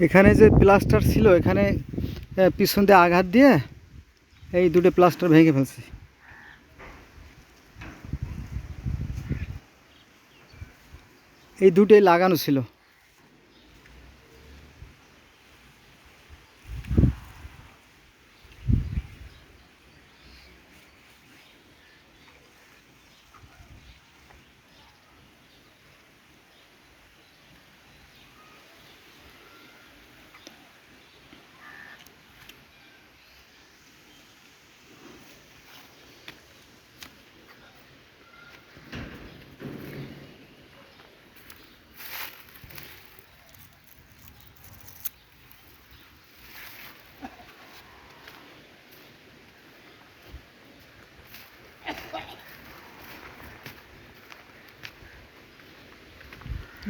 এখানে যে প্লাস্টার ছিল, এখানে পিছন দিয়ে আঘাত দিয়ে এই দুটো প্লাস্টার ভেঙে ফেলছে। এই দুটোই লাগানো ছিল।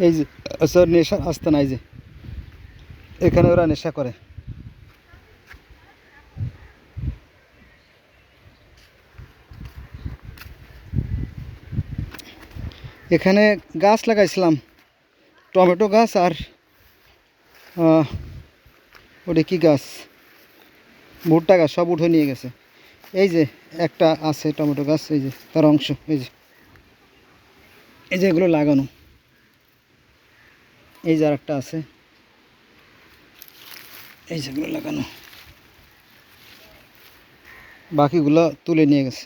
এই যে স্যার নেশা আসতে নাই, যে এখানে ওরা নেশা করে। এখানে গাছ লাগাইছিলাম, টমেটো গাছ আর ওটা কি গাছ, ভুট্টা গাছ, সব উঠে নিয়ে গেছে। এই যে একটা আছে টমেটো গাছ, এই যে তার অংশ, এই যে এগুলো লাগানো। এই যে আর একটা আছে, এই যেগুলো লাগানো, বাকিগুলো তুলে নিয়ে গেছে।